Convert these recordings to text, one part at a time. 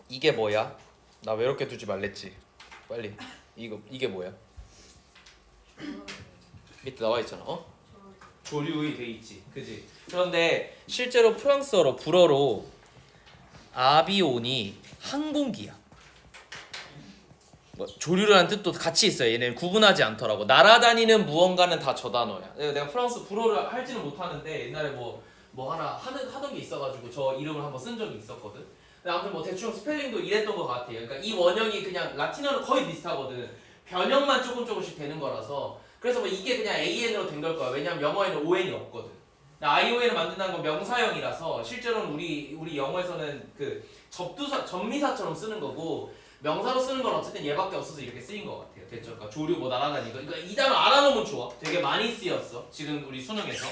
이게 뭐야? 나 외롭게 두지 말랬지. 빨리. 이게 뭐야? 밑에 나와 있잖아. 어? 조류의 돼 있지. 그지? 그런데 실제로 프랑스어로 불어로 아비온이 항공기야. 뭐 조류라는 뜻도 같이 있어요. 얘네는 구분하지 않더라고. 날아다니는 무언가는 다 저 단어야. 내가 프랑스 불어를 할지는 못하는데 옛날에 뭐 하나 하던 게 있어가지고 저 이름을 한번 쓴 적이 있었거든. 근데 아무튼 뭐 대충 스펠링도 이랬던 것 같아요. 그러니까 이 원형이 그냥 라틴어는 거의 비슷하거든. 변형만 조금씩 되는 거라서. 그래서 뭐 이게 그냥 AN으로 된 걸 거야. 왜냐면 영어에는 ON이 없거든. ION을 만든다는 건 명사형이라서 실제로는 우리 영어에서는 그 접미사처럼 쓰는 거고 명사로 쓰는 건 어쨌든 얘밖에 없어서 이렇게 쓰인 것 같아요. 됐죠? 그러니까 조류 뭐 날아다니고. 그러니까 이 단어 알아놓으면 좋아. 되게 많이 쓰였어. 지금 우리 수능에서.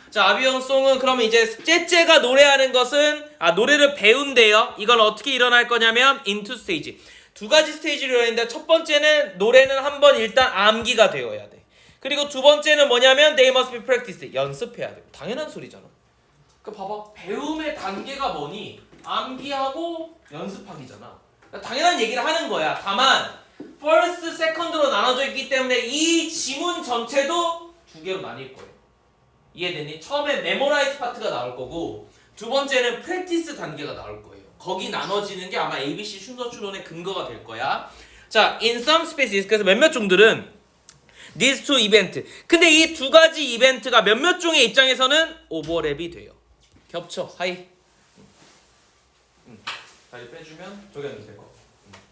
자, 아비용송은 그러면 이제 째째가 노래하는 것은 노래를 배운대요. 이건 어떻게 일어날 거냐면 into stage. 두 가지 스테이지로 일어나는데 첫 번째는 노래는 한번 일단 암기가 되어야 돼. 그리고 두 번째는 뭐냐면 they must be practiced. 연습해야 돼. 당연한 소리잖아. 그러니까 봐봐. 배움의 단계가 뭐니? 암기하고 연습하기잖아. 그러니까 당연한 얘기를 하는 거야. 다만 first, second로 나눠져 있기 때문에 이 지문 전체도 두 개로 나뉠 거예요. 이해되니? 처음에 memorize 파트가 나올 거고 두 번째는 practice 단계가 나올 거예요. 거기 나눠지는 게 아마 ABC 순서 추론의 근거가 될 거야. 자, in some species. 그래서 몇몇 종들은 these two event. 근데 이 두 가지 이벤트가 몇몇 종의 입장에서는 오버랩이 돼요. 겹쳐. 하이. 다시 빼주면 저기 앉으면 될 거.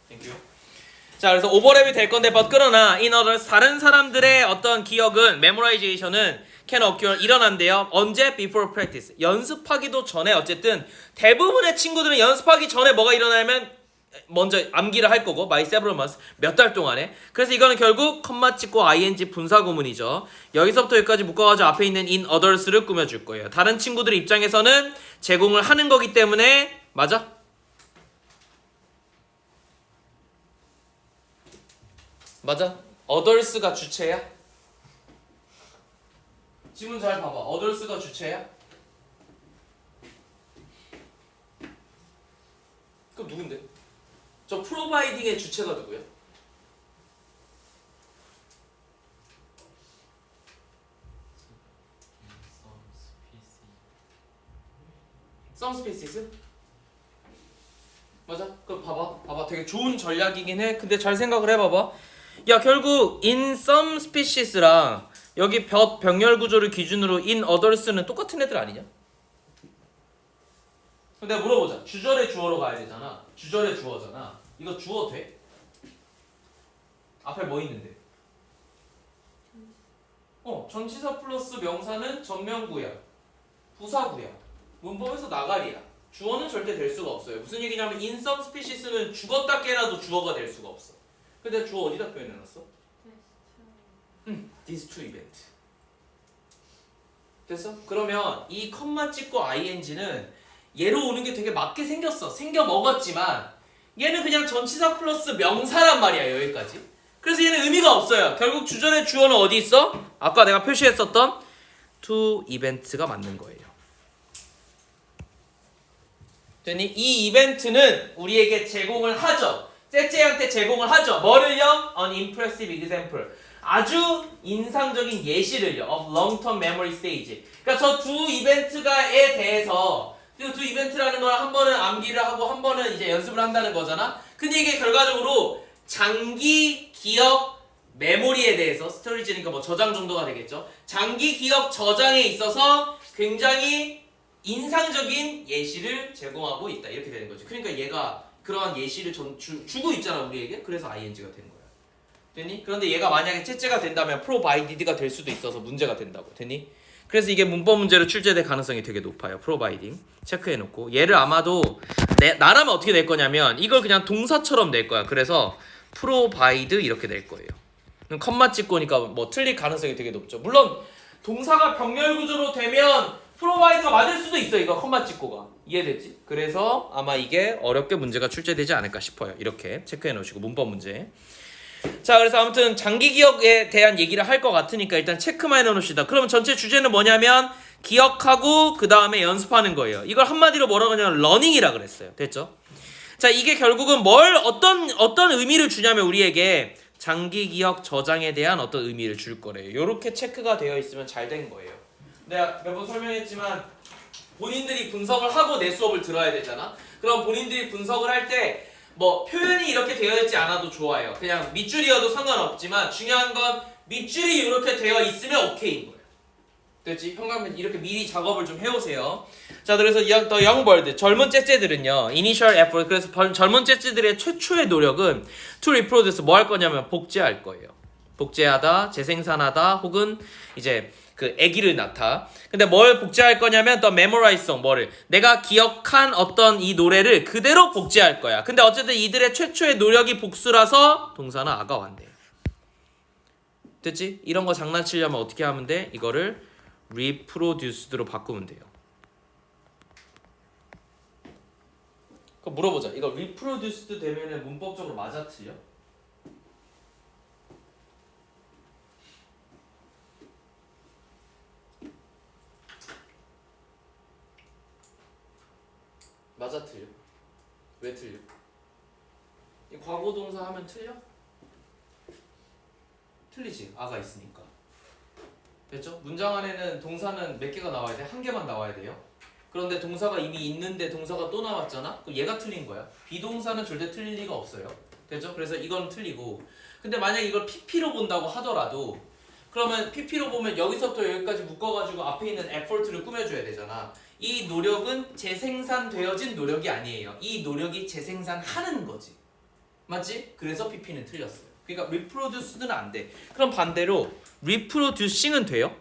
땡큐. 자, 그래서 오버랩이 될 건데 그러나 in others 다른 사람들의 어떤 기억은 memorization은 can occur 일어난대요. 언제? before practice. 연습하기도 전에 어쨌든 대부분의 친구들은 연습하기 전에 뭐가 일어나면 먼저 암기를 할 거고 by several months 몇 달 동안에. 그래서 이거는 결국 컴마 찍고 ing 분사 구문이죠. 여기서부터 여기까지 묶어가지고 앞에 있는 in others를 꾸며줄 거예요. 다른 친구들 입장에서는 제공을 하는 거기 때문에 맞아? 맞아? others가 주체야? 지문 잘 봐봐. others가 주체야? 그럼 누군데? 저 providing의 주체가 누구야? some species? 맞아? 그럼 봐봐. 되게 좋은 전략이긴 해. 근데 잘 생각을 해봐봐. 야, 결국 in some species랑 여기 병렬 구조를 기준으로 in others는 똑같은 애들 아니냐? 그럼 내가 물어보자. 주절의 주어로 가야 되잖아. 주절의 주어잖아. 이거 주어 돼? 앞에 뭐 있는데? 전치사 플러스 명사는 전명구야. 부사구야. 문법에서 나가리야. 주어는 절대 될 수가 없어요. 무슨 얘기냐면 in some species는 죽었다 깨라도 주어가 될 수가 없어. 근데 주어 어디다 표현해놨어? these two event. 됐어? 그러면 이 컴마 찍고 ing는 얘로 오는 게 되게 맞게 생겼어. 생겨 먹었지만 얘는 그냥 전치사 플러스 명사란 말이야. 여기까지. 그래서 얘는 의미가 없어요. 결국 주절의 주어는 어디 있어? 아까 내가 표시했었던 to event가 맞는 거예요. 됐니? 이 이벤트는 우리에게 제공을 하죠. 째째한테 제공을 하죠. 뭐를요? An impressive example. 아주 인상적인 예시를요. Of long-term memory stage. 그러니까 저 두 이벤트가에 대해서 두 이벤트라는 걸 한 번은 암기를 하고 한 번은 이제 연습을 한다는 거잖아. 근데 이게 결과적으로 장기 기억 메모리에 대해서 스토리지니까 뭐 저장 정도가 되겠죠. 장기 기억 저장에 있어서 굉장히 인상적인 예시를 제공하고 있다. 이렇게 되는 거지. 그러니까 얘가 그러한 예시를 주고 있잖아 우리에게. 그래서 ing가 되는 거야. 됐니? 그런데 얘가 만약에 째째가 된다면 provided가 될 수도 있어서 문제가 된다고. 됐니? 그래서 이게 문법 문제로 출제될 가능성이 되게 높아요. providing 체크해놓고 얘를 아마도 나라면 어떻게 낼 거냐면 이걸 그냥 동사처럼 낼 거야. 그래서 provide 이렇게 낼 거예요. 그럼 컴마 찍고니까 뭐 틀릴 가능성이 되게 높죠. 물론 동사가 병렬 구조로 되면 provide가 맞을 수도 있어. 이거 컴마 찍고가 이해되지? 그래서 아마 이게 어렵게 문제가 출제되지 않을까 싶어요. 이렇게 체크해 놓으시고 문법 문제. 자, 그래서 아무튼 장기 기억에 대한 얘기를 할 것 같으니까 일단 체크만 해놓읍시다. 그러면 전체 주제는 뭐냐면 기억하고 그 다음에 연습하는 거예요. 이걸 한마디로 뭐라고 하냐면 러닝이라 그랬어요. 됐죠? 자, 이게 결국은 뭘 어떤 의미를 주냐면 우리에게 장기 기억 저장에 대한 어떤 의미를 줄 거래요. 요렇게 체크가 되어 있으면 잘 된 거예요. 내가 몇 번 설명했지만 본인들이 분석을 하고 내 수업을 들어야 되잖아. 그럼 본인들이 분석을 할 때 뭐 표현이 이렇게 되어 있지 않아도 좋아요. 그냥 밑줄이어도 상관없지만 중요한 건 밑줄이 이렇게 되어 있으면 오케이인 거예요. 됐지? 현관면 이렇게 미리 작업을 좀 해오세요. 자, 그래서 더 영벌드 젊은 째째들은요, initial effort, 그래서 젊은 째째들의 최초의 노력은 to reproduce 뭐 할 거냐면 복제할 거예요. 복제하다, 재생산하다, 혹은 이제 그 아기를 낳다. 근데 뭘 복제할 거냐면 더 메모라이성, 뭐를 내가 기억한 어떤 이 노래를 그대로 복제할 거야. 근데 어쨌든 이들의 최초의 노력이 복수라서 동사는 아가 왔네. 됐지? 이런 거 장난치려면 어떻게 하면 돼? 이거를 reproduced로 바꾸면 돼요. 그럼 물어보자. 이거 reproduced 되면은 문법적으로 맞아 틀려? 맞아 틀려? 왜 틀려? 이 과거 동사 하면 틀려? 틀리지. 아가 있으니까. 됐죠? 문장 안에는 동사는 몇 개가 나와야 돼? 한 개만 나와야 돼요. 그런데 동사가 이미 있는데 동사가 또 나왔잖아? 그럼 얘가 틀린 거야. 비동사는 절대 틀릴 리가 없어요. 됐죠? 그래서 이건 틀리고. 근데 만약 이걸 PP로 본다고 하더라도 그러면 PP로 보면 여기서부터 여기까지 묶어가지고 앞에 있는 effort를 꾸며줘야 되잖아. 이 노력은 재생산되어진 노력이 아니에요. 이 노력이 재생산하는 거지. 맞지? 그래서 PP는 틀렸어요. 그러니까 reproduce는 안 돼. 그럼 반대로 reproducing은 돼요?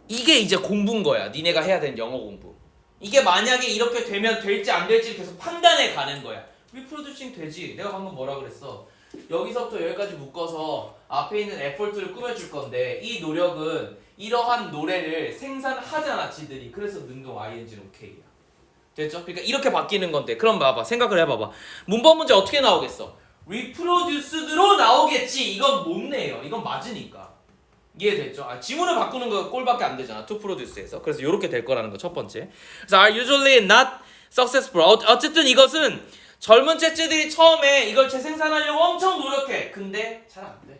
이게 이제 공부인 거야. 니네가 해야 되는 영어 공부. 이게 만약에 이렇게 되면 될지 안 될지 계속 판단해 가는 거야. reproducing 되지. 내가 방금 뭐라 그랬어? 여기서부터 여기까지 묶어서 앞에 있는 effort를 꾸며줄 건데 이 노력은 이러한 노래를 생산하잖아 지들이. 그래서 능동 ing는 오케이야. 됐죠? 그러니까 이렇게 바뀌는 건데 그럼 봐봐. 생각을 해봐봐. 문법 문제 어떻게 나오겠어? reproduced로 나오겠지. 이건 못 내요. 이건 맞으니까. 이해됐죠? 지문을 바꾸는 거 꼴밖에 안 되잖아. to produce에서. 그래서 이렇게 될 거라는 거 첫 번째. 그래서 are usually not successful. 어쨌든 이것은 젊은 째째들이 처음에 이걸 재생산하려고 엄청 노력해. 근데 잘 안 돼.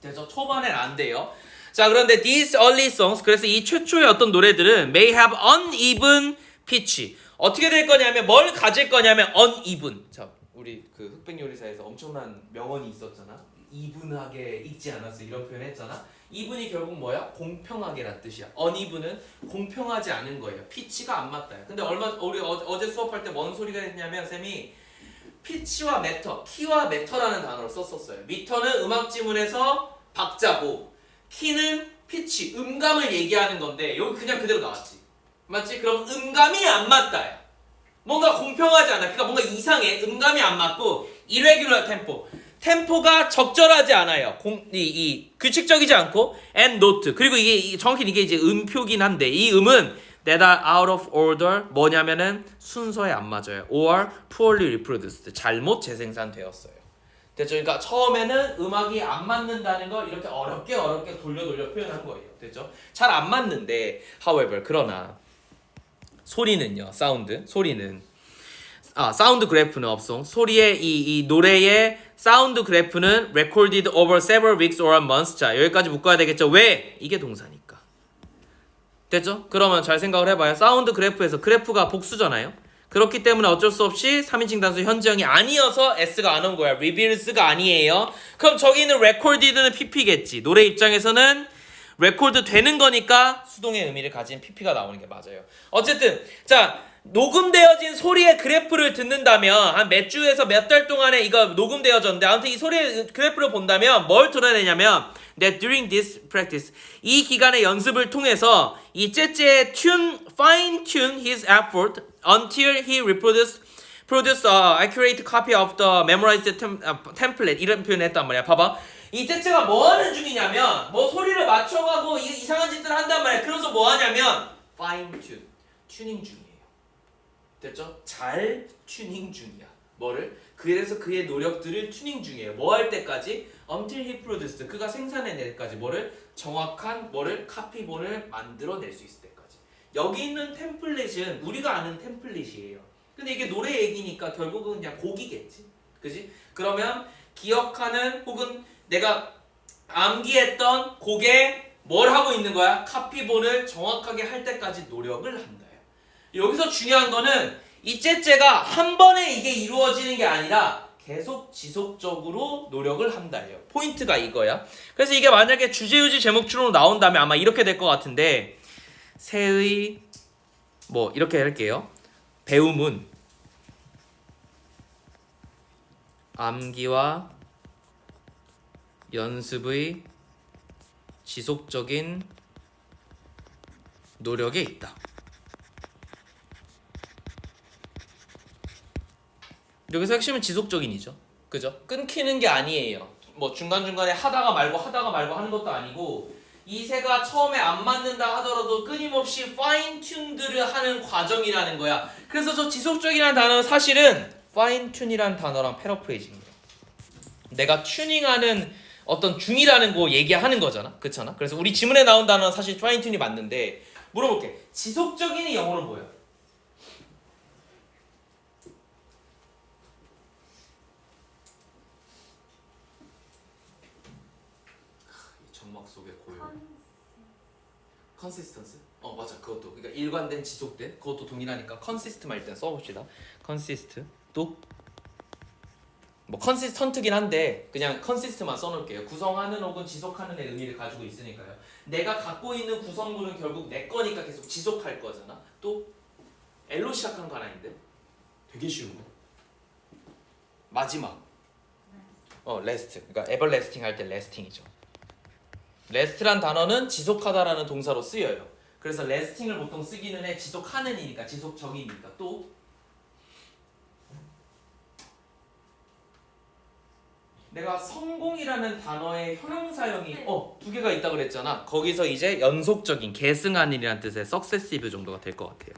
됐죠? 초반엔 안 돼요. 자, 그런데 these early songs, 그래서 이 최초의 어떤 노래들은 may have uneven pitch. 어떻게 될 거냐면 뭘 가질 거냐면 uneven. 자, 우리 그 흑백 요리사에서 엄청난 명언이 있었잖아. 이분하게 읽지 않았어. 이런 표현 했잖아. 이분이 결국 뭐야? 공평하게란 뜻이야. uneven은 공평하지 않은 거예요. 피치가 안 맞다. 근데 우리 어제 수업할 때 뭔 소리가 했냐면 쌤이 피치와 매터, 키와 매터라는 단어를 썼었어요. 미터는 음악 지문에서 박자고 키는 피치, 음감을 얘기하는 건데 여기 그냥 그대로 나왔지. 맞지? 그럼 음감이 안 맞다야. 뭔가 공평하지 않아. 그러니까 뭔가 이상해. 음감이 안 맞고 irregular tempo. 템포가 적절하지 않아요. 규칙적이지 않고 and note. 그리고 이게 정확히 이게 이제 음표긴 한데 이 음은 that are out of order 뭐냐면은 순서에 안 맞아요. or poorly reproduced. 잘못 재생산되었어요. 됐죠? 그러니까 처음에는 음악이 안 맞는다는 걸 이렇게 어렵게 돌려 표현한 거예요. 됐죠? 잘 안 맞는데 however 그러나 소리는요. 소리는 사운드 그래프는 없어. 소리의 이 노래의 사운드 그래프는 recorded over several weeks or months. 자, 여기까지 묶어야 되겠죠. 왜? 이게 동사니까. 됐죠? 그러면 잘 생각을 해봐요. 사운드 그래프에서 그래프가 복수잖아요. 그렇기 때문에 어쩔 수 없이 3인칭 단수 현재형이 아니어서 S가 안 온 거야. reveals가 아니에요. 그럼 저기 있는 recorded는 PP겠지. 노래 입장에서는 레코드 되는 거니까 수동의 의미를 가진 PP가 나오는 게 맞아요. 어쨌든 자, 녹음되어진 소리의 그래프를 듣는다면 한 몇 주에서 몇 달 동안에 이거 녹음되어졌는데 아무튼 이 소리의 그래프를 본다면 뭘 드러내냐면 that during this practice 이 기간의 연습을 통해서 이 째째의 fine tune his effort until he produce a accurate copy of the memorized template 이런 표현을 했단 말이야. 봐봐. 이 째째가 뭐 하는 중이냐면 뭐 소리를 맞춰가고 이상한 짓들을 한단 말이야. 그래서 뭐 하냐면 fine tune 튜닝 중이에요. 됐죠? 잘 튜닝 중이야. 뭐를? 그래서 그의 노력들을 튜닝 중이에요. 뭐 할 때까지? Until he produced. 그가 생산해낼 때까지 뭐를? 정확한 뭐를? 카피본을 만들어낼 수 있을 때까지. 여기 있는 템플릿은 우리가 아는 템플릿이에요. 근데 이게 노래 얘기니까 결국은 그냥 곡이겠지. 그지? 그러면 기억하는 혹은 내가 암기했던 곡에 뭘 하고 있는 거야? 카피본을 정확하게 할 때까지 노력을 한다. 여기서 중요한 거는 이 째째가 한 번에 이게 이루어지는 게 아니라 계속 지속적으로 노력을 한다예요. 포인트가 이거야. 그래서 이게 만약에 주제유지 제목줄로 나온다면 아마 이렇게 될 것 같은데 새의 뭐 이렇게 할게요. 배움은 암기와 연습의 지속적인 노력에 있다. 여기서 핵심은 지속적인이죠. 그죠? 끊기는 게 아니에요. 뭐 중간중간에 하다가 말고 하는 것도 아니고 이 새가 처음에 안 맞는다 하더라도 끊임없이 파인 튠드를 하는 과정이라는 거야. 그래서 저 지속적이라는 단어는 사실은 파인 튠이라는 단어랑 패러프레이징이에요. 내가 튜닝하는 어떤 중이라는 거 얘기하는 거잖아. 그렇잖아. 그래서 우리 지문에 나온 단어는 사실 파인 튠이 맞는데 물어볼게. 지속적인이 영어로 뭐야? 점막 속에 고요. 컨시스턴스? 맞아. 그것도 그러니까 일관된 지속된 그것도 동일하니까 컨시스트만 일단 써봅시다. 컨시스트 또 뭐 컨시스턴트긴 한데 그냥 컨시스트만 써놓을게요. 구성하는 혹은 지속하는의 의미를 가지고 있으니까요. 내가 갖고 있는 구성물은 결국 내 거니까 계속 지속할 거잖아. 또 L로 시작하는 거 하나인데 되게 쉬운 거. 마지막. 레스트. 그러니까 에버래스팅 할 때 레스팅이죠. 레스트란 단어는 지속하다라는 동사로 쓰여요. 그래서 레스팅을 보통 쓰기는 해. 지속하는이니까 지속적이니까. 또 내가 성공이라는 단어의 형용사형이 두 개가 있다 그랬잖아. 거기서 이제 연속적인 계승하는이라는 뜻의 successive 정도가 될 것 같아요.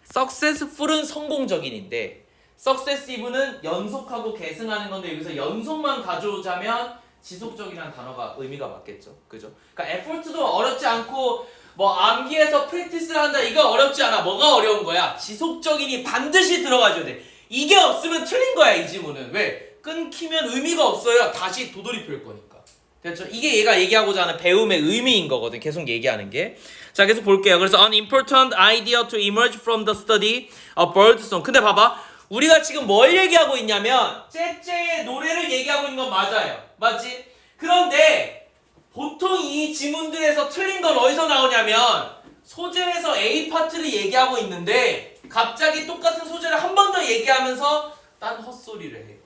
successful은 성공적인인데 successive는 연속하고 계승하는 건데 여기서 연속만 가져오자면 지속적이라는 단어가 의미가 맞겠죠. 그죠? 그러니까 effort도 어렵지 않고 뭐 암기해서 프랙티스를 한다 이거 어렵지 않아. 뭐가 어려운 거야? 지속적인이 반드시 들어가줘야 돼. 이게 없으면 틀린 거야 이 지문은. 왜? 끊기면 의미가 없어요. 다시 도돌이표일 거니까. 됐죠? 이게 얘가 얘기하고자 하는 배움의 의미인 거거든. 계속 얘기하는 게. 자, 계속 볼게요. 그래서 an important idea to emerge from the study of bird song. 근데 봐봐. 우리가 지금 뭘 얘기하고 있냐면 째째의 노래를 얘기하고 있는 건 맞아요. 맞지? 그런데 보통 이 지문들에서 틀린 건 어디서 나오냐면 소재에서 A 파트를 얘기하고 있는데 갑자기 똑같은 소재를 한 번 더 얘기하면서 딴 헛소리를 해요.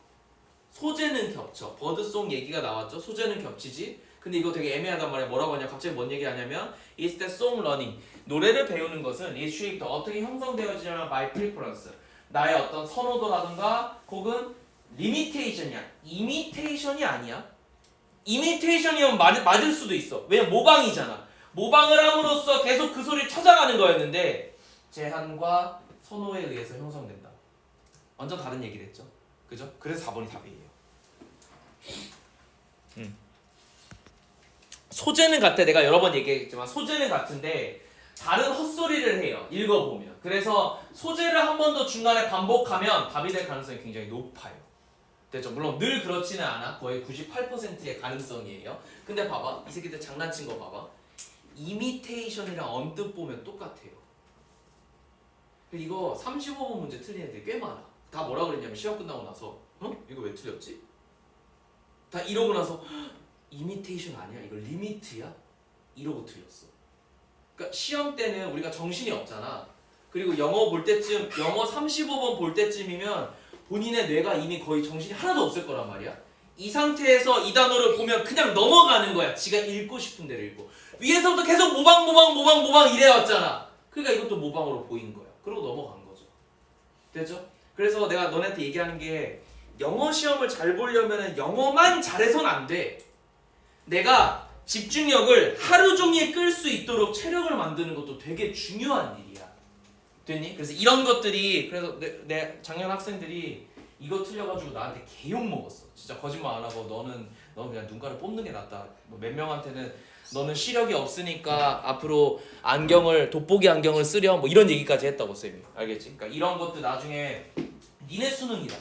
소재는 겹쳐. 버드송 얘기가 나왔죠. 소재는 겹치지. 근데 이거 되게 애매하단 말이야. 뭐라고 하냐. 갑자기 뭔 얘기하냐면 Is that song learning. 노래를 배우는 것은 is shaped. 어떻게 형성되어지냐면 by preference. 나의 어떤 선호도라든가 혹은 limitation이야. imitation이 아니야. imitation이면 맞을 수도 있어. 왜냐면 모방이잖아. 모방을 함으로써 계속 그 소리를 찾아가는 거였는데 제한과 선호에 의해서 형성된다. 완전 다른 얘기를 했죠. 그죠? 그래서 4번이 답이에요. 소재는 같아. 내가 여러 번 얘기했지만 소재는 같은데 다른 헛소리를 해요. 읽어보면. 그래서 소재를 한 번 더 중간에 반복하면 답이 될 가능성이 굉장히 높아요. 됐죠? 물론 늘 그렇지는 않아. 거의 98%의 가능성이에요. 근데 봐봐. 이 새끼들 장난친 거 봐봐. 이미테이션이랑 언뜻 보면 똑같아요. 이거 35번 문제 틀린 애들이 꽤 많아. 다 뭐라 그랬냐면 시험 끝나고 나서 이거 왜 틀렸지? 다 이러고 나서 이미테이션 아니야? 이거 리미트야? 이러고 틀렸어. 그러니까 시험 때는 우리가 정신이 없잖아. 그리고 영어 볼 때쯤 영어 35번 볼 때쯤이면 본인의 뇌가 이미 거의 정신이 하나도 없을 거란 말이야. 이 상태에서 이 단어를 보면 그냥 넘어가는 거야. 지가 읽고 싶은 대로 읽고. 위에서부터 계속 모방 이래왔잖아. 그러니까 이것도 모방으로 보인 거야. 그러고 넘어간 거죠. 됐죠? 그래서 내가 너네한테 얘기하는 게 영어 시험을 잘 보려면 영어만 잘해서는 안 돼. 내가 집중력을 하루 종일 끌 수 있도록 체력을 만드는 것도 되게 중요한 일이야. 됐니? 그래서 이런 것들이 그래서 내 작년 학생들이 이거 틀려가지고 나한테 개욕 먹었어. 진짜 거짓말 안 하고 너는 그냥 눈가를 뽑는 게 낫다. 뭐 몇 명한테는 너는 시력이 없으니까 앞으로 안경을 돋보기 안경을 쓰렴 뭐 이런 얘기까지 했다고 쌤이. 알겠지? 그러니까 이런 것도 나중에 니네 수능이다.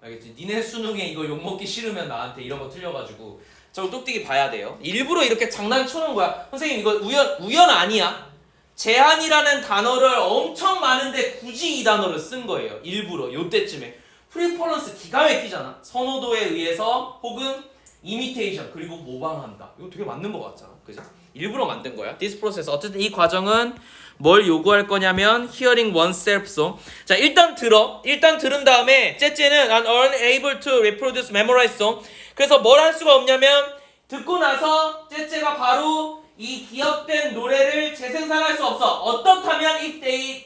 알겠지? 니네 수능에 이거 욕먹기 싫으면 나한테 이런 거 틀려가지고 저거 똑띠기 봐야 돼요. 일부러 이렇게 장난쳐놓은 거야. 선생님 이거 우연 아니야. 제한이라는 단어를 엄청 많은데 굳이 이 단어를 쓴 거예요. 일부러 요때쯤에. 프리퍼런스 기가 막히잖아. 선호도에 의해서 혹은 이미테이션 그리고 모방한다. 이거 되게 맞는 거 같잖아. 그죠? 일부러 만든 거야. This process. 어쨌든 이 과정은 뭘 요구할 거냐면 hearing oneself song. 자, 일단 들은 다음에 째째는 I'm unable to reproduce memorize song. 그래서 뭘 할 수가 없냐면 듣고 나서 째째가 바로 이 기억된 노래를 재생산할 수 없어. 어떻다면 if they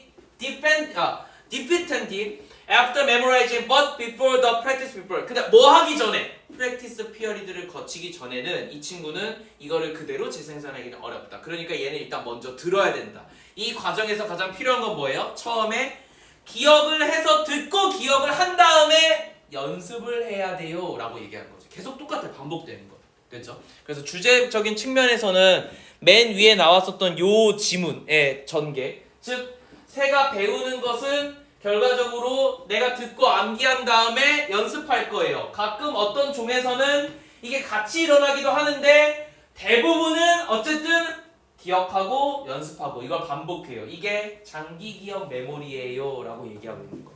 defeated after memorizing but before the practice before. 근데 뭐 하기 전에 프랙티스 피어리드를 거치기 전에는 이 친구는 이거를 그대로 재생산하기는 어렵다. 그러니까 얘는 일단 먼저 들어야 된다. 이 과정에서 가장 필요한 건 뭐예요? 처음에 기억을 해서 듣고 기억을 한 다음에 연습을 해야 돼요 라고 얘기한 거죠. 계속 똑같아. 반복되는 거. 그렇죠? 그래서 주제적인 측면에서는 맨 위에 나왔었던 요 지문의 전개, 즉 새가 배우는 것은 결과적으로 내가 듣고 암기한 다음에 연습할 거예요. 가끔 어떤 종에서는 이게 같이 일어나기도 하는데 대부분은 어쨌든 기억하고 연습하고 이걸 반복해요. 이게 장기 기억 메모리예요 라고 얘기하고 있는 거야.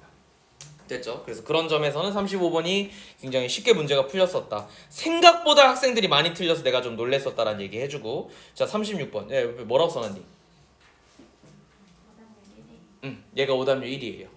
됐죠? 그래서 그런 점에서는 35번이 굉장히 쉽게 문제가 풀렸었다. 생각보다 학생들이 많이 틀려서 내가 좀 놀랬었다라는 얘기 해주고. 자, 36번. 예, 뭐라고 써놨니? 얘가 오답률 1이에요.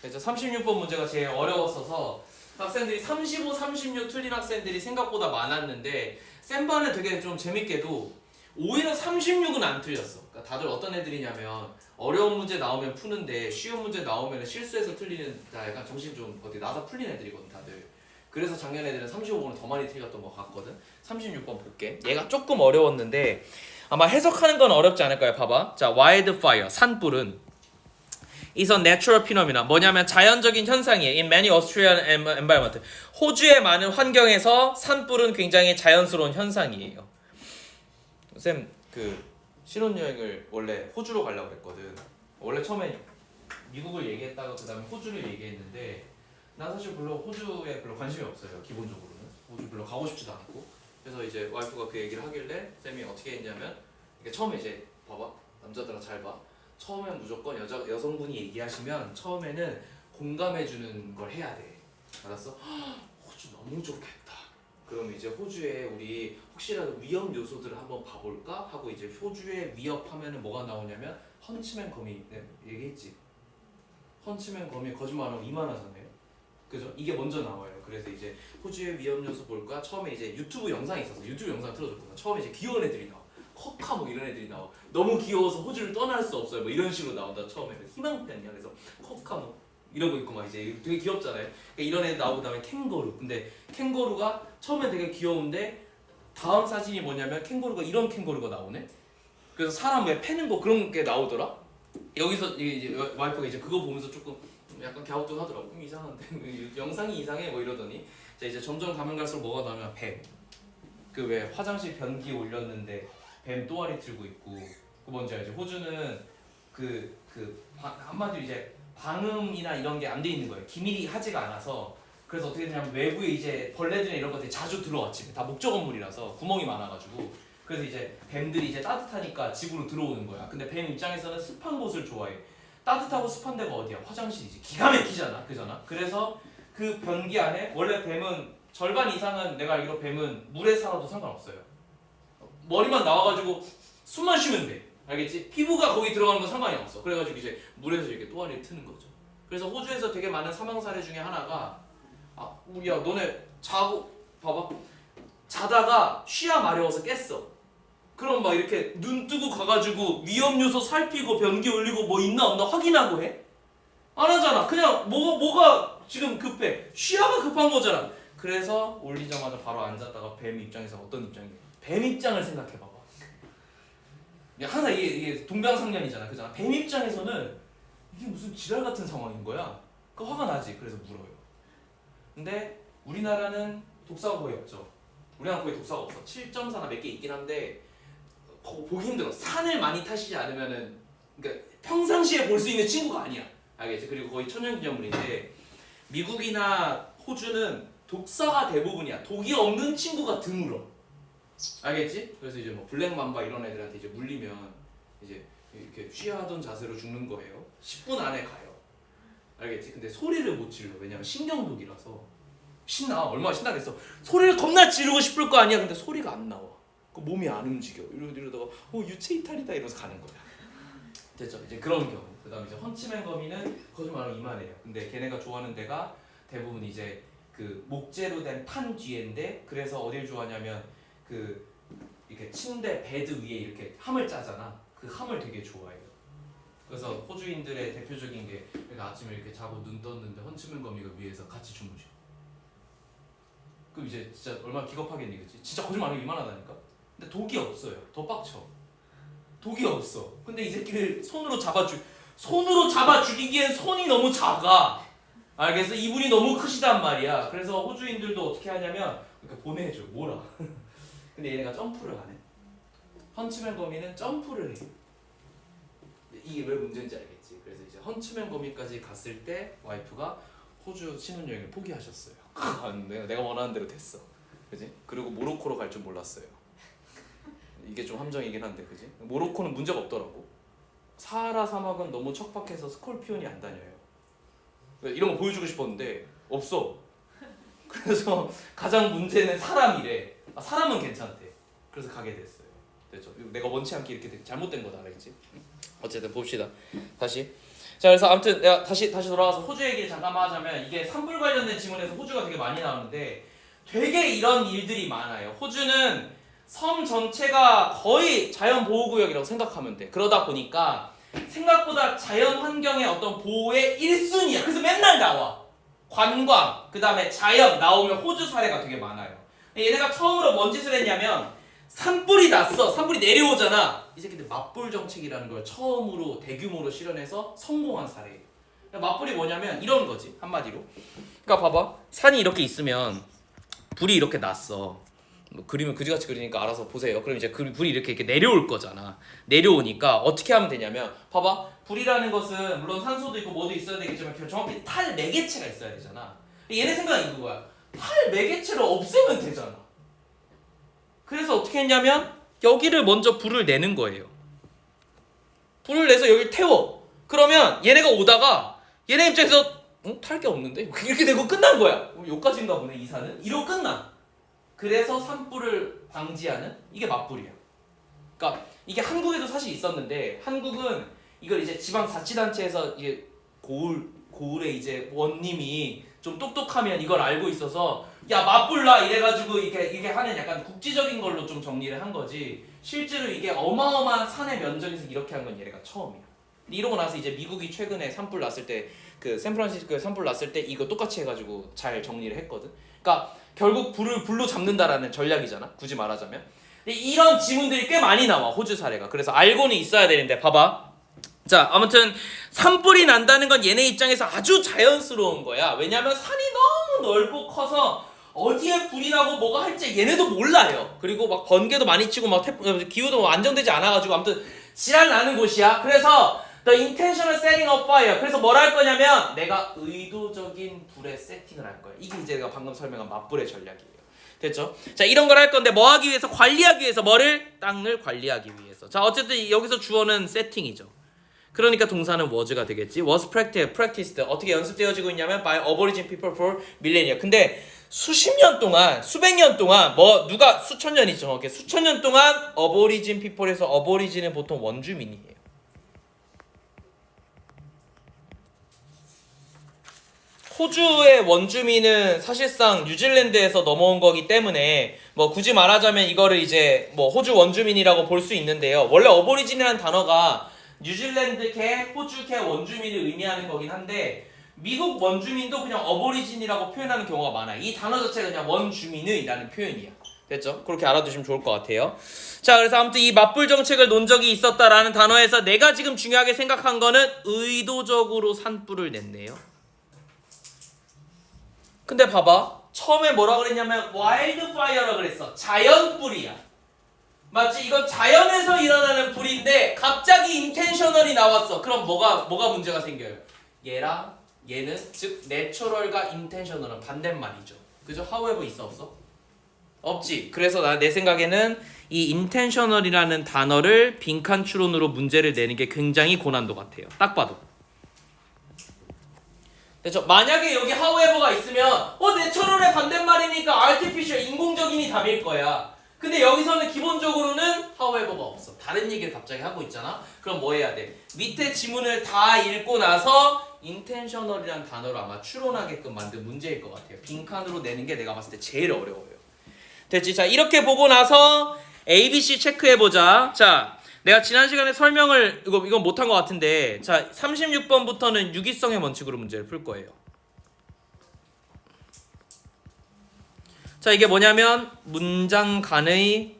그래서 36번 문제가 제일 어려웠어서 학생들이 35, 36 틀린 학생들이 생각보다 많았는데 센반은 되게 좀 재밌게도 오히려 36은 안 틀렸어. 그러니까 다들 어떤 애들이냐면 어려운 문제 나오면 푸는데 쉬운 문제 나오면 실수해서 틀리는 다 약간 정신 좀 어디 나서 풀린 애들이거든 다들. 그래서 작년 애들은 35번은 더 많이 틀렸던 것 같거든. 36번 볼게. 얘가 조금 어려웠는데 아마 해석하는 건 어렵지 않을까요? 봐봐. 자, wildfire 산불은 is a natural phenomenon. 뭐냐면 자연적인 현상이에요. In many Australian environment. 호주의 많은 환경에서 산불은 굉장히 자연스러운 현상이에요. 쌤, 그 신혼여행을 원래 호주로 가려고 했거든. 원래 처음에 미국을 얘기했다가 그 다음에 호주를 얘기했는데 난 사실 별로 호주에 별로 관심이 없어요. 기본적으로는 호주 별로 가고 싶지도 않고. 그래서 이제 와이프가 그 얘기를 하길래 쌤이 어떻게 했냐면 이게 처음에 이제 봐봐 남자들아 잘 봐. 처음엔 무조건 여성분이 얘기하시면 처음에는 공감해주는 걸 해야 돼. 알았어? 호주 너무 좋겠다. 그럼 이제 호주에 우리 혹시라도 위험 요소들을 한번 봐볼까? 하고 이제 호주에 위협하면은 뭐가 나오냐면 헌치맨 거미. 네, 얘기했지. 헌치맨 거미 거짓말하면 이만하잖아요. 그죠? 이게 먼저 나와요. 그래서 이제 호주의 위험 요소 볼까? 처음에 이제 유튜브 영상이 있었어. 유튜브 영상 틀어줬거든. 처음에 이제 귀여운 애들이 나와. 커카 뭐 이런 애들이 나와. 너무 귀여워서 호주를 떠날 수 없어요. 뭐 이런 식으로 나온다 처음에. 희망편이야. 그래서 커카 뭐 이러고 있고 막 이제 되게 귀엽잖아요. 그러니까 이런 애들 나오고 그다음에 캥거루. 근데 캥거루가 처음엔 되게 귀여운데 다음 사진이 뭐냐면 캥거루가 이런 캥거루가 나오네. 그래서 사람 왜 패는 거 그런 게 나오더라. 여기서 이제 와이프가 이제 그거 보면서 조금 약간 갸우뚱하더라고. 이상한데 영상이 이상해 뭐 이러더니 자 이제 점점 가면 갈수록 뭐가 나오면 뱀. 그 왜 화장실 변기 올렸는데 뱀 또아리 틀고 있고 그 뭔지 알지? 호주는 한마디로 이제 방음이나 이런 게 안 돼 있는 거예요. 기밀이 하지가 않아서. 그래서 어떻게 되냐면 외부에 이제 벌레들이나 이런 것들이 자주 들어와. 집에 다 목조 건물이라서 구멍이 많아가지고 그래서 이제 뱀들이 이제 따뜻하니까 집으로 들어오는 거야. 근데 뱀 입장에서는 습한 곳을 좋아해. 따뜻하고 습한 데가 어디야? 화장실이지. 기가 막히잖아, 그잖아. 그래서 그 변기 안에 원래 뱀은 절반 이상은 내가 알기로 뱀은 물에 살아도 상관없어요. 머리만 나와가지고 숨만 쉬면 돼. 알겠지? 피부가 거기 들어가는 건 상관이 없어. 그래가지고 이제 물에서 이렇게 또아리를 트는 거죠. 그래서 호주에서 되게 많은 사망 사례 중에 하나가 야 너네 자고 봐봐 자다가 쉬야 마려워서 깼어. 그럼 막 이렇게 눈 뜨고 가가지고 위험 요소 살피고 변기 올리고 뭐 있나 없나 확인하고 해? 안 하잖아. 그냥 뭐가 지금 급해? 쉬야가 급한 거잖아. 그래서 올리자마자 바로 앉았다가 뱀 입장에서 어떤 입장이야? 뱀 입장을 생각해봐봐. 항상 이게 동병상련이잖아, 그잖아. 뱀 입장에서는 이게 무슨 지랄 같은 상황인 거야. 그 화가 나지. 그래서 물어요. 근데 우리나라는 독사가 거의 없죠. 우리나라 거의 독사가 없어. 7.4나 몇 개 있긴 한데 보기 힘들어. 산을 많이 타시지 않으면은 그러니까 평상시에 볼 수 있는 친구가 아니야. 알겠지? 그리고 거의 천연기념물인데 미국이나 호주는 독사가 대부분이야. 독이 없는 친구가 드물어. 알겠지? 그래서 이제 뭐 블랙맘바 이런 애들한테 이제 물리면 이제 이렇게 취하던 자세로 죽는 거예요. 10분 안에 가요. 알겠지? 근데 소리를 못 질러. 왜냐면 신경독이라서. 신나. 얼마나 신나겠어. 소리를 겁나 지르고 싶을 거 아니야. 근데 소리가 안 나와. 그 몸이 안 움직여. 이러다가 유체 이탈이다 이러면서 가는 거야. 됐죠? 이제 그런 경우. 그다음에 이제 헌치맨 거미는 거짓말하고 이만해요. 근데 걔네가 좋아하는 데가 대부분 이제 그 목재로 된 판 뒤인데 그래서 어딜 좋아하냐면 그 이렇게 침대 베드 위에 이렇게 함을 짜잖아. 그 함을 되게 좋아해요. 그래서 호주인들의 대표적인 게 그러니까 아침에 이렇게 자고 눈 떴는데 헌치맨 거미가 위에서 같이 주무셔. 그럼 이제 진짜 얼마나 기겁하겠니, 그치? 진짜 거짓말하고 이만하다니까. 근데 독이 없어요. 더 빡쳐. 독이 없어. 근데 이 새끼를 손으로 잡아 죽이기엔 손이 너무 작아. 알겠어? 이불이 너무 크시단 말이야. 그래서 호주인들도 어떻게 하냐면 이렇게 보내줘. 뭐라. 근데 얘네가 점프를 안 해. 헌치맨 거미는 점프를 해. 이게 왜 문제인지 알겠지? 그래서 이제 헌치맨 거미까지 갔을 때 와이프가 호주 신혼여행을 포기하셨어요. 내가 원하는 대로 됐어. 그지? 그리고 모로코로 갈 줄 몰랐어요. 이게 좀 함정이긴 한데, 그지? 모로코는 문제가 없더라고. 사하라 사막은 너무 척박해서 스콜피온이 안 다녀요. 이런 거 보여주고 싶었는데 없어. 그래서 가장 문제는 사람이래. 사람은 괜찮대. 그래서 가게 됐어요. 됐죠? 내가 원치 않게 이렇게 잘못된 거다, 알겠지? 어쨌든 봅시다. 다시. 자, 그래서 아무튼 내가 다시 돌아와서 호주 얘기를 잠깐만 하자면 이게 산불 관련된 지문에서 호주가 되게 많이 나오는데 되게 이런 일들이 많아요. 호주는 섬 전체가 거의 자연보호구역이라고 생각하면 돼. 그러다 보니까 생각보다 자연 환경의 어떤 보호의 1순위야. 그래서 맨날 나와. 관광, 그 다음에 자연 나오면 호주 사례가 되게 많아요. 얘네가 처음으로 뭔 짓을 했냐면 산불이 났어. 산불이 내려오잖아. 이 새끼들 맞불 정책이라는 걸 처음으로 대규모로 실현해서 성공한 사례예요. 맞불이 뭐냐면 이런 거지, 한마디로. 그러니까 봐봐. 산이 이렇게 있으면 불이 이렇게 났어. 뭐 그림을 그지같이 그리니까 알아서 보세요. 그럼 이제 불이 이렇게 내려올 거잖아. 내려오니까 어떻게 하면 되냐면 봐봐. 불이라는 것은 물론 산소도 있고 뭐도 있어야 되겠지만 정확히 탈 매개체가 있어야 되잖아. 얘네 생각은 이거야. 탈 매개체를 없애면 되잖아. 그래서 어떻게 했냐면 여기를 먼저 불을 내는 거예요. 불을 내서 여기를 태워. 그러면 얘네가 오다가 얘네 입장에서 탈 게 없는데? 이렇게 되고 끝난 거야. 여기까지인가 보네, 이 산은. 이러고 끝나. 그래서 산불을 방지하는 이게 맞불이야. 그러니까 이게 한국에도 사실 있었는데 한국은 이걸 이제 지방자치단체에서 이게 고을에 이제 원님이 좀 똑똑하면 이걸 알고 있어서 야 맞불나 이래가지고 이게 하는 약간 국지적인 걸로 좀 정리를 한 거지. 실제로 이게 어마어마한 산의 면적에서 이렇게 한 건 얘네가 처음이야. 이러고 나서 이제 미국이 최근에 산불 났을 때 그 샌프란시스코에 산불 났을 때 이거 똑같이 해가지고 잘 정리를 했거든. 그러니까 결국 불로 잡는다라는 전략이잖아. 굳이 말하자면. 이런 지문들이 꽤 많이 나와, 호주 사례가. 그래서 알고는 있어야 되는데 봐봐. 자, 아무튼 산불이 난다는 건 얘네 입장에서 아주 자연스러운 거야. 왜냐면 산이 너무 넓고 커서 어디에 불이 나고 뭐가 할지 얘네도 몰라요. 그리고 막 번개도 많이 치고 막 기후도 안정되지 않아가지고 아무튼 지랄 나는 곳이야. 그래서 The intentional setting of fire. 그래서 뭘 할 거냐면 내가 의도적인 불에 세팅을 할 거야. 이게 이제 내가 방금 설명한 맞불의 전략이에요. 됐죠? 자, 이런 걸 할 건데 뭐 하기 위해서? 관리하기 위해서. 뭐를? 땅을 관리하기 위해서. 자, 어쨌든 여기서 주어는 세팅이죠. 그러니까 동사는 was가 되겠지. was practiced. 어떻게 연습되어지고 있냐면 by Aborigine people for millennia. 근데 수십 년 동안, 수백 년 동안 누가 수천 년이죠. 정확히 수천 년 동안 Aborigine people에서 Aborigine은 보통 원주민이에요. 호주의 원주민은 사실상 뉴질랜드에서 넘어온 거기 때문에 뭐 굳이 말하자면 이거를 이제 뭐 호주 원주민이라고 볼 수 있는데요. 원래 어보리진이라는 단어가 뉴질랜드계, 호주계 원주민을 의미하는 거긴 한데 미국 원주민도 그냥 어보리진이라고 표현하는 경우가 많아요. 이 단어 자체가 그냥 원주민의라는 표현이야. 됐죠? 그렇게 알아두시면 좋을 것 같아요. 자, 그래서 아무튼 이 맞불 정책을 논 적이 있었다라는 단어에서 내가 지금 중요하게 생각한 거는 의도적으로 산불을 냈네요. 근데 봐봐. 처음에 뭐라 그랬냐면 와일드파이어라 그랬어. 자연불이야. 맞지? 이건 자연에서 일어나는 불인데 갑자기 인텐셔널이 나왔어. 그럼 뭐가 문제가 생겨요? 얘랑 얘는 즉 내추럴과 인텐셔널은 반대말이죠. 그죠? however 있어 없어? 없지. 그래서 내 생각에는 이 intentional이라는 단어를 빈칸 추론으로 문제를 내는 게 굉장히 고난도 같아요. 딱 봐도. 그렇죠? 만약에 여기 however가 있으면 내추럴의 반대말이니까 artificial 인공적인이 답일 거야. 근데 여기서는 기본적으로는 however가 없어. 다른 얘기를 갑자기 하고 있잖아. 그럼 뭐 해야 돼? 밑에 지문을 다 읽고 나서 intentional이라는 단어를 아마 추론하게끔 만든 문제일 것 같아요. 빈칸으로 내는 게 내가 봤을 때 제일 어려워요. 됐지? 자, 이렇게 보고 나서 ABC 체크해보자. 자, 내가 지난 시간에 설명을 이건 못한 것 같은데, 자, 36번부터는 유기성의 원칙으로 문제를 풀 거예요. 자, 이게 뭐냐면 문장 간의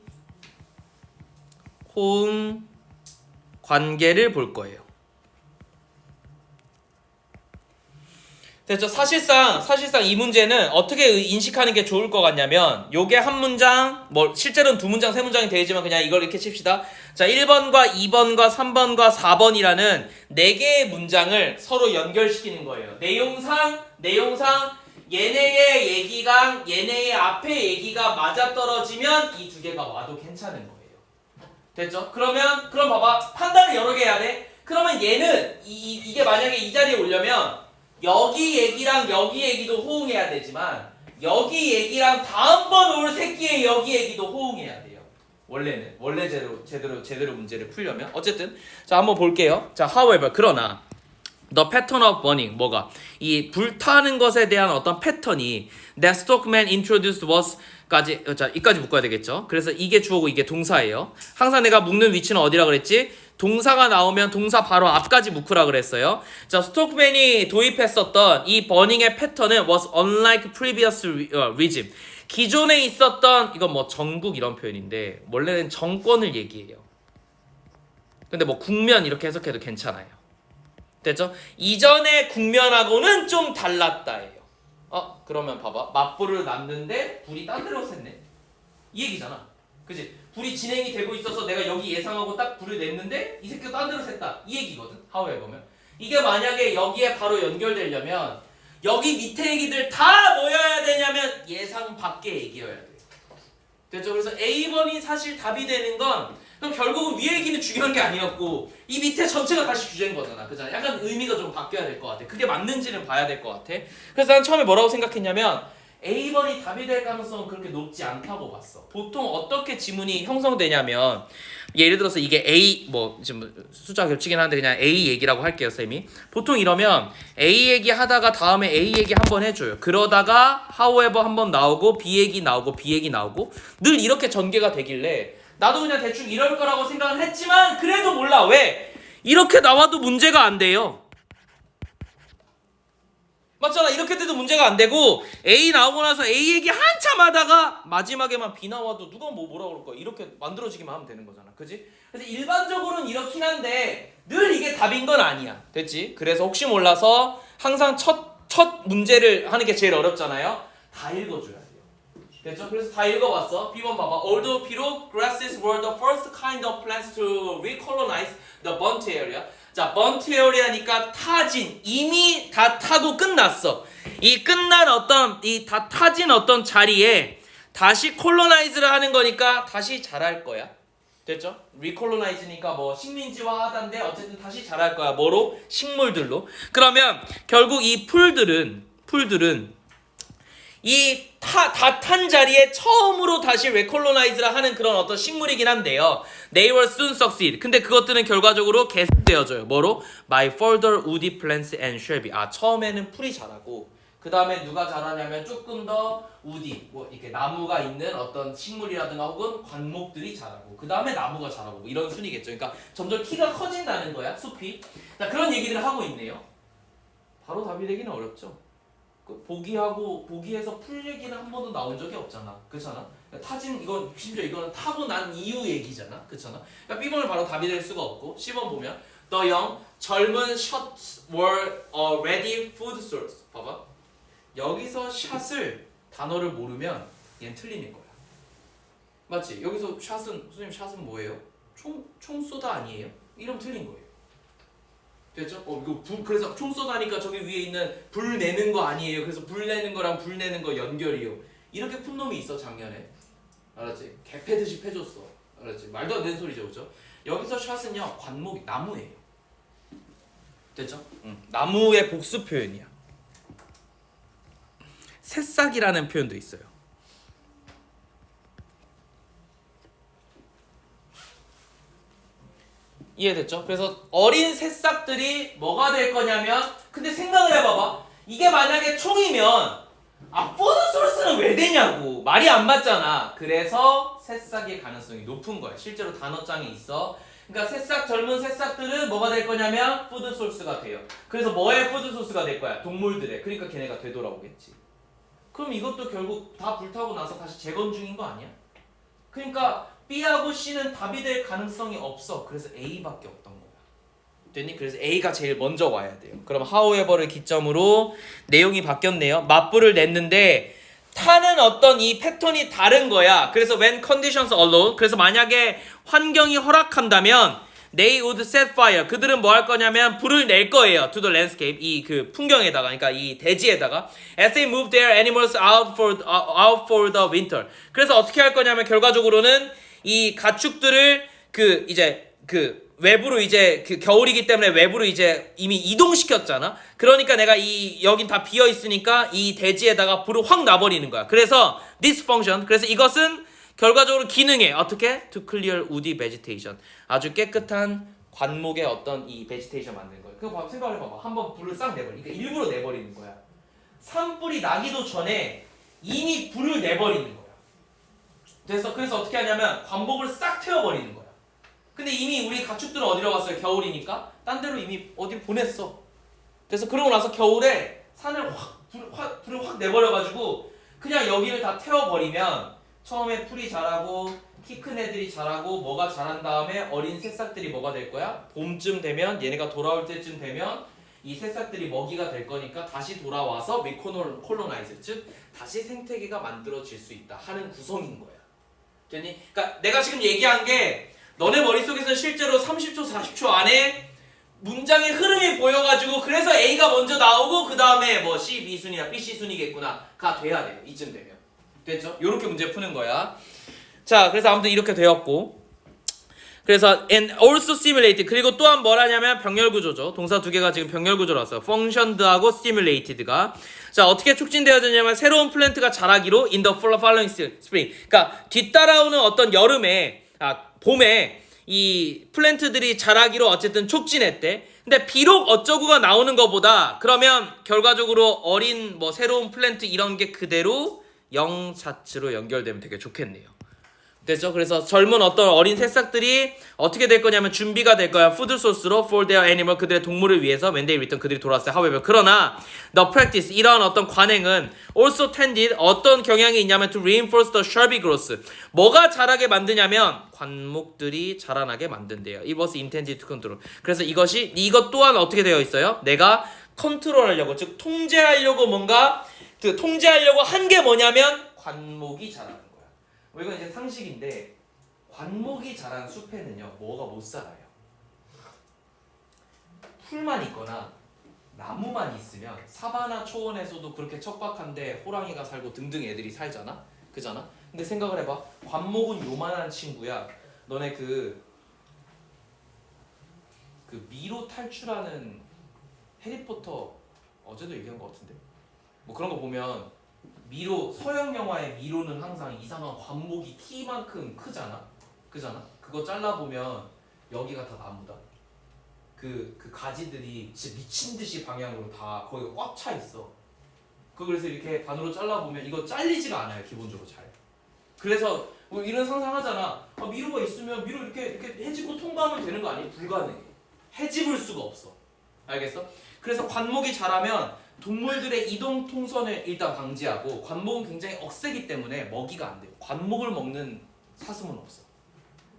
호응 관계를 볼 거예요. 됐죠? 사실상 이 문제는 어떻게 인식하는 게 좋을 것 같냐면 요게 한 문장, 뭐 실제로는 두 문장, 세 문장이 되지만 그냥 이걸 이렇게 칩시다. 자, 1번과 2번과 3번과 4번이라는 4개의 문장을 서로 연결시키는 거예요. 내용상 얘네의 얘기랑 얘네의 앞에 얘기가 맞아떨어지면 이 두 개가 와도 괜찮은 거예요. 됐죠? 그럼 봐봐. 판단을 여러 개 해야 돼. 그러면 얘는 이게 만약에 이 자리에 오려면 여기 얘기랑 여기 얘기도 호응해야 되지만 여기 얘기랑 다음번 올 새끼의 여기 얘기도 호응해야 돼요. 원래 제대로 문제를 풀려면 어쨌든 자 한번 볼게요. 자, however 그러나 the pattern of burning 뭐가 이 불타는 것에 대한 어떤 패턴이 that Stockman introduced was까지 자 이까지 묶어야 되겠죠. 그래서 이게 주어고 이게 동사예요. 항상 내가 묶는 위치는 어디라 그랬지? 동사가 나오면 동사 바로 앞까지 묶으라 그랬어요. 자, 스토크맨이 도입했었던 이 버닝의 패턴은 was unlike previous regime. 기존에 있었던 이건 뭐 정국 이런 표현인데 원래는 정권을 얘기해요. 근데 뭐 국면 이렇게 해석해도 괜찮아요. 됐죠? 이전의 국면하고는 좀 달랐다예요. 그러면 봐봐. 맞불을 놨는데 불이 딴 데로 샜네. 이 얘기잖아. 그치? 불이 진행이 되고 있어서 내가 여기 예상하고 딱 불을 냈는데 이 새끼가 딴 데로 샜다. 이 얘기거든. however 보면. 이게 만약에 여기에 바로 연결되려면 여기 밑에 얘기들 다 뭐여야 되냐면 예상 밖의 얘기여야 돼. 됐죠? 그래서 A번이 사실 답이 되는 건 그럼 결국은 위에 얘기는 중요한 게 아니었고 이 밑에 전체가 다시 주제인 거잖아. 그잖아. 약간 의미가 좀 바뀌어야 될 것 같아. 그게 맞는지는 봐야 될 것 같아. 그래서 난 처음에 뭐라고 생각했냐면 A번이 답이 될 가능성은 그렇게 높지 않다고 봤어. 보통 어떻게 지문이 형성되냐면 예를 들어서 이게 A 뭐 지금 숫자가 겹치긴 하는데 그냥 A 얘기라고 할게요, 쌤이. 보통 이러면 A 얘기 하다가 다음에 A 얘기 한번 해줘요. 그러다가 however 한번 나오고 B 얘기 나오고 B 얘기 나오고 늘 이렇게 전개가 되길래 나도 그냥 대충 이럴 거라고 생각은 했지만 그래도 몰라. 왜? 이렇게 나와도 문제가 안 돼요. 맞잖아. 이렇게 돼도 문제가 안 되고 A 나오고 나서 A 얘기 한참 하다가 마지막에만 B 나와도 누가 뭐라 그럴 거야. 이렇게 만들어지기만 하면 되는 거잖아. 그지? 그래서 일반적으로는 이렇긴 한데 늘 이게 답인 건 아니야. 됐지? 그래서 혹시 몰라서 항상 첫 문제를 하는 게 제일 어렵잖아요. 다 읽어줘야 돼요. 됐죠? 그래서 다 읽어봤어. B번 봐봐. Although 비록 grasses were the first kind of plants to recolonize the burnt area. 자, burnt area니까 타진. 이미 다 타고 끝났어. 이 끝난 이 다 타진 어떤 자리에 다시 콜로나이즈를 하는 거니까 다시 자랄 거야. 됐죠? recolonize니까 뭐 식민지화 하다인데 어쨌든 다시 자랄 거야. 뭐로? 식물들로. 그러면 결국 이 풀들은 이 다 탄 자리에 처음으로 다시 recolonize를 하는 그런 어떤 식물이긴 한데요. They will soon succeed. 근데 그것들은 결과적으로 계속되어져요. 뭐로? By further woody plants and shrubby. 처음에는 풀이 자라고 그 다음에 누가 자라냐면 조금 더 우디, 뭐 이렇게 나무가 있는 어떤 식물이라든가 혹은 관목들이 자라고 그 다음에 나무가 자라고 뭐 이런 순이겠죠. 그러니까 점점 키가 커진다는 거야, 숲이. 자, 그런 얘기들을 하고 있네요. 바로 답이 되기는 어렵죠. 보기에서 풀 얘기는 한 번도 나온 적이 없잖아. 그렇잖아? 타진 이건 심지어 이거는 타고 난 이후 얘기잖아. 그렇잖아? 그러니까 B번을 바로 답이 될 수가 없고 C번 보면 The young 젊은 shots were a ready food source. 봐봐. 여기서 샷을 단어를 모르면 얘는 틀리는 거야. 맞지? 여기서 선생님 샷은 뭐예요? 총 쏘다 아니에요? 이름 틀린 거예요. 됐죠? 이거 그래서 총 쏘다니까 저기 위에 있는 불 내는 거 아니에요. 그래서 불 내는 거랑 불 내는 거 연결이요. 이렇게 푼 놈이 있어 작년에. 알았지? 개패듯이 패줬어. 알았지? 말도 안 되는 소리죠, 그죠? 여기서 샷은요 관목이 나무예요. 됐죠? 나무의 복수 표현이야. 새싹이라는 표현도 있어요. 이해됐죠? 그래서 어린 새싹들이 뭐가 될 거냐면, 근데 생각을 해봐봐. 이게 만약에 총이면 푸드 소스는 왜 되냐고. 말이 안 맞잖아. 그래서 새싹일 가능성이 높은 거야. 실제로 단어장에 있어. 그러니까 젊은 새싹들은 뭐가 될 거냐면 푸드 소스가 돼요. 그래서 뭐의 푸드 소스가 될 거야? 동물들의. 그러니까 걔네가 되돌아오겠지. 그럼 이것도 결국 다 불타고 나서 다시 재건중인 거 아니야? 그러니까 B하고 C는 답이 될 가능성이 없어. 그래서 A밖에 없던 거야. 됐니? 그래서 A가 제일 먼저 와야 돼요. 그럼 however를 기점으로 내용이 바뀌었네요. 맞불을 냈는데 타는 어떤 이 패턴이 다른 거야. 그래서 when conditions allow, 그래서 만약에 환경이 허락한다면 they would set fire, 그들은 뭐 할 거냐면 불을 낼 거예요. to the landscape, 이 그 풍경에다가, 그러니까 이 대지에다가 as they move their animals out for the winter. 그래서 어떻게 할 거냐면 결과적으로는 이 가축들을 외부로 이제 겨울이기 때문에 외부로 이제 이미 이동시켰잖아. 그러니까 내가 여긴 다 비어 있으니까 이 대지에다가 불을 확 놔버리는 거야. 그래서 this function, 그래서 이것은 결과적으로 기능해. 어떻게? To clear woody vegetation. 아주 깨끗한 관목의 어떤 이 vegetation 만드는 거야. 그거 생각을 해봐봐. 한번 불을 싹 내버리니까 그러니까 일부러 내버리는 거야. 산불이 나기도 전에 이미 불을 내버리는 거야. 그래서 어떻게 하냐면 관목을 싹 태워버리는 거야. 근데 이미 우리 가축들은 어디로 갔어요? 겨울이니까 딴 데로 이미 어디 보냈어. 그래서 그러고 나서 겨울에 산을 불을 확 내버려가지고 그냥 여기를 다 태워버리면 처음에 풀이 자라고 키 큰 애들이 자라고 뭐가 자란 다음에 어린 새싹들이 뭐가 될 거야? 봄쯤 되면 얘네가 돌아올 때쯤 되면 이 새싹들이 먹이가 될 거니까 다시 돌아와서 리콜로나이즈, 즉 다시 생태계가 만들어질 수 있다 하는 구성인 거야. 됐니? 그러니까 내가 지금 얘기한 게 너네 머릿속에서 실제로 30초 40초 안에 문장의 흐름이 보여가지고 그래서 A가 먼저 나오고 그 다음에 뭐 C, B 순위나 B, C 순위겠구나 가 돼야 돼요. 이쯤 되면. 됐죠? 요렇게 문제 푸는 거야. 자, 그래서 아무튼 이렇게 되었고, 그래서 and also simulated, 그리고 또한 뭐라냐면 병렬 구조죠. 동사 두 개가 지금 병렬 구조로 왔어요. functioned하고 simulated가. 자, 어떻게 촉진되어졌냐면 새로운 플랜트가 자라기로 in the following spring. 그러니까 뒤따라오는 어떤 봄에 이 플랜트들이 자라기로 어쨌든 촉진했대. 근데 비록 어쩌고가 나오는 것보다 그러면 결과적으로 어린 뭐 새로운 플랜트 이런 게 그대로 영자치로 연결되면 되게 좋겠네요. 됐죠? 그래서 젊은 어떤 어린 새싹들이 어떻게 될 거냐면 준비가 될 거야. 푸드 소스로 for their animal, 그들의 동물을 위해서 when they return, 그들이 돌아왔어요. However, 그러나 the practice, 이러한 어떤 관행은 also tended, 어떤 경향이 있냐면 to reinforce the shrubby growth. 뭐가 자라게 만드냐면 관목들이 자라나게 만든대요. It was intended to control. 그래서 이것 또한 어떻게 되어 있어요? 내가 컨트롤하려고, 즉 통제하려고 통제하려고 한 게 뭐냐면 관목이 자라는 거야. 이건 이제 상식인데 관목이 자란 숲에는요 뭐가 못 살아요. 풀만 있거나 나무만 있으면 사바나 초원에서도 그렇게 척박한데 호랑이가 살고 등등 애들이 살잖아, 그잖아. 근데 생각을 해봐. 관목은 요만한 친구야. 너네 그 미로 탈출하는 해리포터 어제도 얘기한 것 같은데. 뭐 그런 거 보면 미로, 서양 영화의 미로는 항상 이상한 관목이 키만큼 크잖아, 그잖아. 그거 잘라보면 여기가 다 나무다. 그 가지들이 진짜 미친 듯이 방향으로 다 거기가 꽉 차 있어. 그래서 이렇게 반으로 잘라보면 이거 잘리지가 않아요, 기본적으로 잘. 그래서 뭐 이런 상상하잖아. 미로가 있으면 미로 이렇게 해집고 통과하면 되는 거 아니야? 불가능해. 해집을 수가 없어. 알겠어? 그래서 관목이 자라면 동물들의 이동 통선을 일단 방지하고, 관목은 굉장히 억세기 때문에 먹이가 안 돼요. 관목을 먹는 사슴은 없어.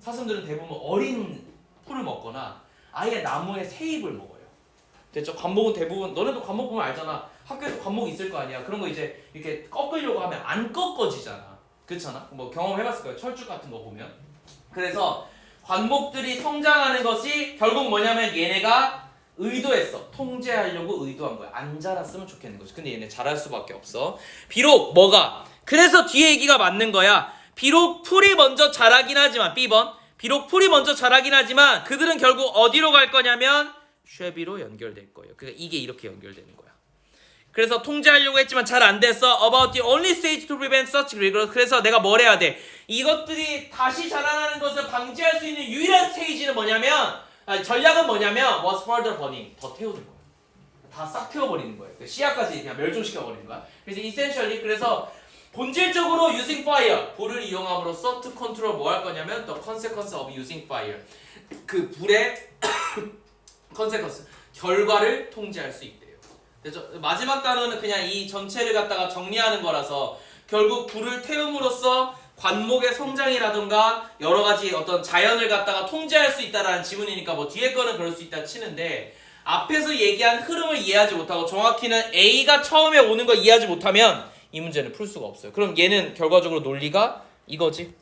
사슴들은 대부분 어린 풀을 먹거나 아예 나무의 새잎을 먹어요. 됐죠? 관목은 대부분, 너네도 관목 보면 알잖아. 학교에서 관목 있을 거 아니야. 그런 거 이제 이렇게 꺾으려고 하면 안 꺾어지잖아. 그렇잖아. 뭐 경험해봤을 거예요. 철쭉 같은 거 보면. 그래서 관목들이 성장하는 것이 결국 뭐냐면 얘네가 의도했어. 통제하려고 의도한 거야. 안 자랐으면 좋겠는 거지. 근데 얘네 자랄 수밖에 없어. 비록 뭐가? 그래서 뒤에 얘기가 맞는 거야. 비록 풀이 먼저 자라긴 하지만 B번. 비록 풀이 먼저 자라긴 하지만 그들은 결국 어디로 갈 거냐면 쉐비로 연결될 거예요. 그러니까 이게 이렇게 연결되는 거야. 그래서 통제하려고 했지만 잘 안 됐어. About the only stage to prevent such regrowth. 그래서 내가 뭘 해야 돼? 이것들이 다시 자라나는 것을 방지할 수 있는 유일한 스테이지는 뭐냐면 전략은 뭐냐면 was further burning. 더 태우는 거야. 다 싹 태워버리는 거야. 씨앗까지 그냥 멸종시켜버리는 거야. 그래서 essentially 그래서 본질적으로 using fire 불을 이용함으로써 to control 뭐 할 거냐면 the consequence of using fire 그 불의 consequence 결과를 통제할 수 있대요. 그래서 마지막 단어는 그냥 이 전체를 갖다가 정리하는 거라서 결국 불을 태움으로써 관목의 성장이라든가 여러 가지 어떤 자연을 갖다가 통제할 수 있다라는 지문이니까 뭐 뒤에 거는 그럴 수 있다 치는데 앞에서 얘기한 흐름을 이해하지 못하고 정확히는 A가 처음에 오는 걸 이해하지 못하면 이 문제는 풀 수가 없어요. 그럼 얘는 결과적으로 논리가 이거지.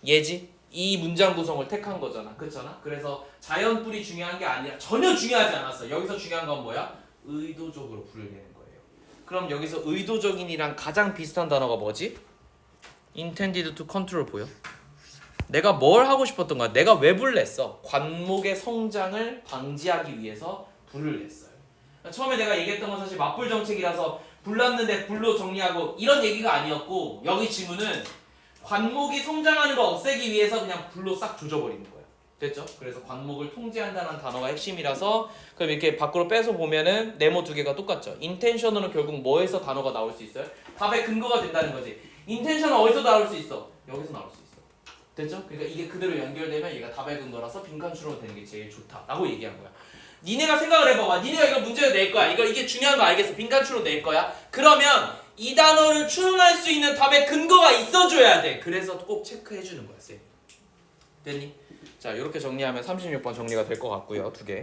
얘지. 이 문장 구성을 택한 거잖아. 그렇잖아. 그래서 자연뿔이 중요한 게 아니라 전혀 중요하지 않았어. 여기서 중요한 건 뭐야? 의도적으로 불을 내는 거예요. 그럼 여기서 의도적인이랑 가장 비슷한 단어가 뭐지? intended to control 보여? 내가 뭘 하고 싶었던 거야? 내가 왜 불을 냈어? 관목의 성장을 방지하기 위해서 불을 냈어요. 처음에 내가 얘기했던 건 사실 맞불 정책이라서 불났는데 불로 정리하고 이런 얘기가 아니었고 여기 지문은 관목이 성장하는 걸 없애기 위해서 그냥 불로 싹 조져버리는 거야. 됐죠? 그래서 관목을 통제한다는 단어가 핵심이라서 그럼 이렇게 밖으로 빼서 보면은 네모 두 개가 똑같죠. 인텐션으로는 결국 뭐에서 단어가 나올 수 있어요? 답의 근거가 된다는 거지. 인텐션은 어디서 나올 수 있어? 여기서 나올 수 있어. 됐죠? 그러니까 이게 그대로 연결되면 얘가 답의 근거라서 빈칸 추론이 되는 게 제일 좋다라고 얘기한 거야. 니네가 생각을 해봐봐. 니네가 이걸 문제를 낼 거야. 이게 중요한 거 알겠어. 빈칸 추론 낼 거야. 그러면 이 단어를 추론할 수 있는 답의 근거가 있어줘야 돼. 그래서 꼭 체크해주는 거야, 쌤. 됐니? 자, 이렇게 정리하면 36번 정리가 될 것 같고요. 두 개.